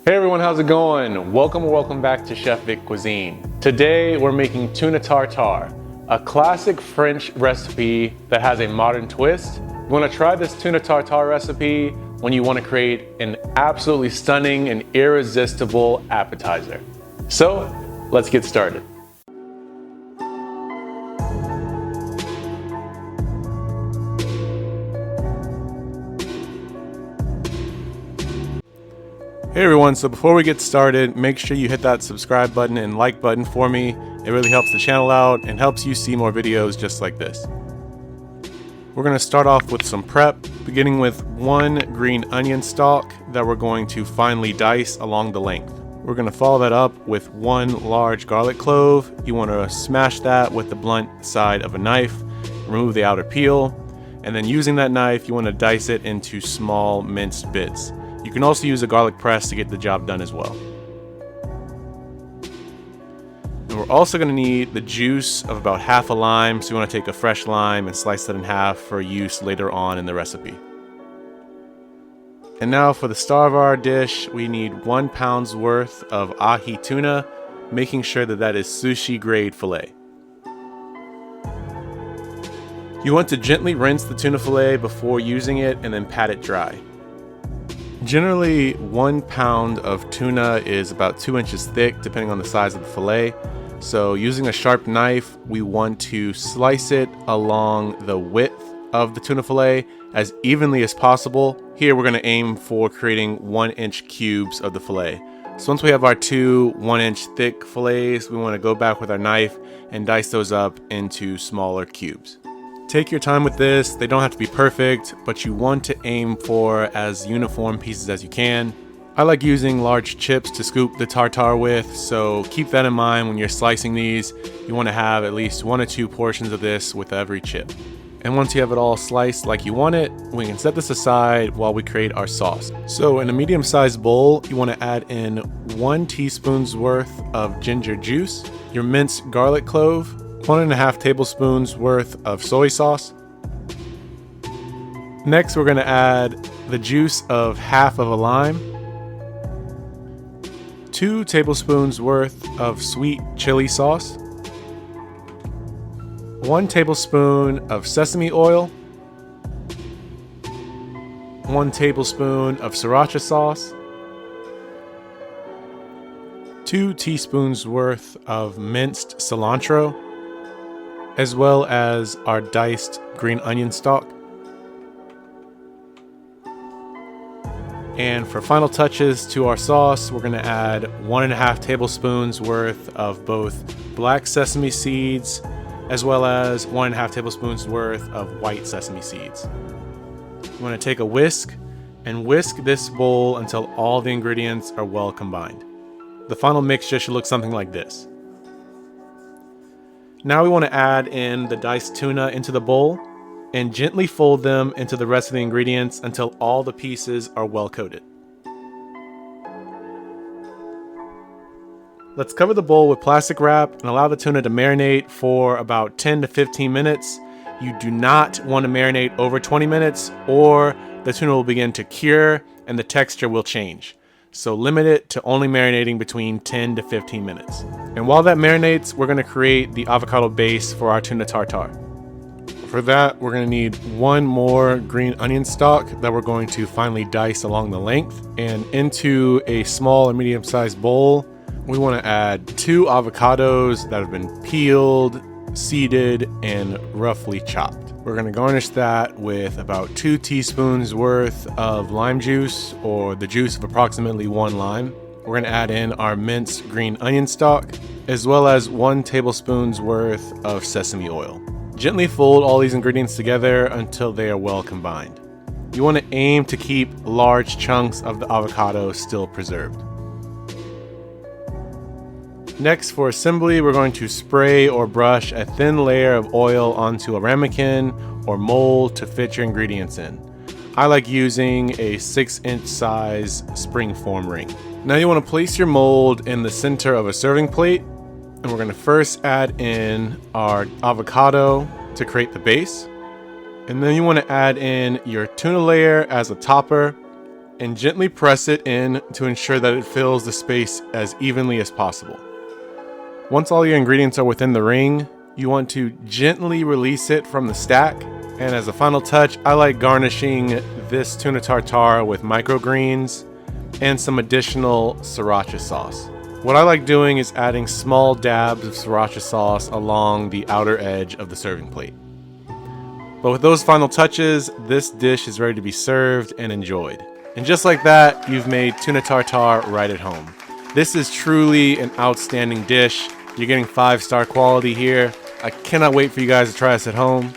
Hey everyone, how's it going? Welcome or welcome back to Chef Vic Cuisine. Today we're making tuna tartare, a classic French recipe that has a modern twist. You want to try this tuna tartare recipe when you want to create an absolutely stunning and irresistible appetizer. So let's get started. Hey everyone, so before we get started, make sure you hit that subscribe button and like button for me. It really helps the channel out and helps you see more videos just like this. We're going to start off with some prep, beginning with one green onion stalk that we're going to finely dice along the length. We're going to follow that up with one large garlic clove. You want to smash that with the blunt side of a knife, remove the outer peel, and then using that knife you want to dice it into small minced bits. You can also use a garlic press to get the job done as well. And we're also going to need the juice of about half a lime, so you want to take a fresh lime and slice that in half for use later on in the recipe. And now for the star of our dish, we need 1 pound's worth of ahi tuna, making sure that that is sushi grade fillet. You want to gently rinse the tuna fillet before using it and then pat it dry. Generally, 1 pound of tuna is about 2 inches thick, depending on the size of the fillet. So using a sharp knife, we want to slice it along the width of the tuna fillet as evenly as possible. Here we're going to aim for creating 1-inch cubes of the fillet. So once we have our two 1-inch thick fillets, we want to go back with our knife and dice those up into smaller cubes. Take your time with this. They don't have to be perfect, but you want to aim for as uniform pieces as you can. I like using large chips to scoop the tartare with, so keep that in mind when you're slicing these. You want to have at least 1 or 2 portions of this with every chip. And once you have it all sliced like you want it, we can set this aside while we create our sauce. So in a medium-sized bowl, you want to add in 1 teaspoon's worth of ginger juice, your minced garlic clove, 1.5 tablespoons worth of soy sauce. Next, we're going to add the juice of half of a lime, 2 tablespoons worth of sweet chili sauce, 1 tablespoon of sesame oil, 1 tablespoon of sriracha sauce, 2 teaspoons worth of minced cilantro, as well as our diced green onion stalk. And for final touches to our sauce, we're going to add 1.5 tablespoons worth of both black sesame seeds, as well as 1.5 tablespoons worth of white sesame seeds. You want to take a whisk and whisk this bowl until all the ingredients are well combined. The final mixture should look something like this. Now we want to add in the diced tuna into the bowl and gently fold them into the rest of the ingredients until all the pieces are well coated. Let's cover the bowl with plastic wrap and allow the tuna to marinate for about 10 to 15 minutes. You do not want to marinate over 20 minutes or the tuna will begin to cure and the texture will change. So limit it to only marinating between 10 to 15 minutes. And while that marinates, we're going to create the avocado base for our tuna tartare. For that, we're going to need 1 more green onion stalk that we're going to finely dice along the length. And into a small or medium-sized bowl, we want to add 2 avocados that have been peeled, seeded, and roughly chopped. We're going to garnish that with about 2 teaspoons worth of lime juice, or the juice of approximately 1 lime. We're going to add in our minced green onion stalk, as well as 1 tablespoon's worth of sesame oil. Gently fold all these ingredients together until they are well combined. You want to aim to keep large chunks of the avocado still preserved. Next, for assembly, we're going to spray or brush a thin layer of oil onto a ramekin or mold to fit your ingredients in. I like using a 6-inch size springform ring. Now you want to place your mold in the center of a serving plate, and we're going to first add in our avocado to create the base. And then you want to add in your tuna layer as a topper, and gently press it in to ensure that it fills the space as evenly as possible. Once all your ingredients are within the ring, you want to gently release it from the stack. And as a final touch, I like garnishing this tuna tartare with microgreens and some additional sriracha sauce. What I like doing is adding small dabs of sriracha sauce along the outer edge of the serving plate. But with those final touches, this dish is ready to be served and enjoyed. And just like that, you've made tuna tartare right at home. This is truly an outstanding dish. You're getting 5-star quality here. I cannot wait for you guys to try this at home.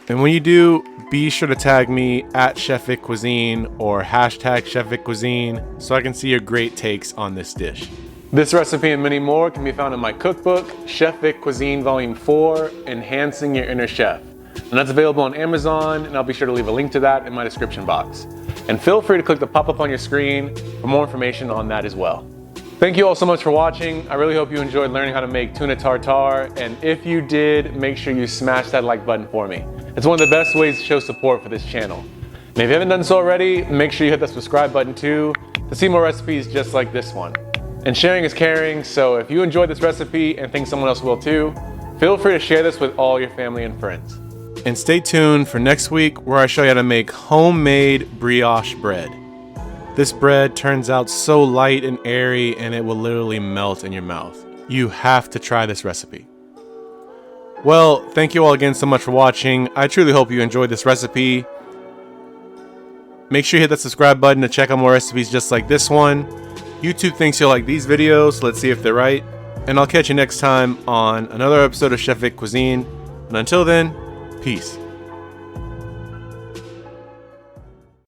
And when you do, be sure to tag me at Chef Vic Cuisine or hashtag Chef Vic Cuisine so I can see your great takes on this dish. This recipe and many more can be found in my cookbook, Chef Vic Cuisine Volume 4, Enhancing Your Inner Chef. And that's available on Amazon, and I'll be sure to leave a link to that in my description box. And feel free to click the pop-up on your screen for more information on that as well. Thank you all so much for watching. I really hope you enjoyed learning how to make tuna tartare, and if you did, make sure you smash that like button for me. It's one of the best ways to show support for this channel. And if you haven't done so already, make sure you hit that subscribe button too to see more recipes just like this one. And sharing is caring, so if you enjoyed this recipe and think someone else will too, feel free to share this with all your family and friends. And stay tuned for next week where I show you how to make homemade brioche bread. This bread turns out so light and airy and it will literally melt in your mouth. You have to try this recipe. Well, thank you all again so much for watching. I truly hope you enjoyed this recipe. Make sure you hit that subscribe button to check out more recipes just like this one. YouTube thinks you'll like these videos, so let's see if they're right. And I'll catch you next time on another episode of Chef Vic Cuisine. And until then, peace.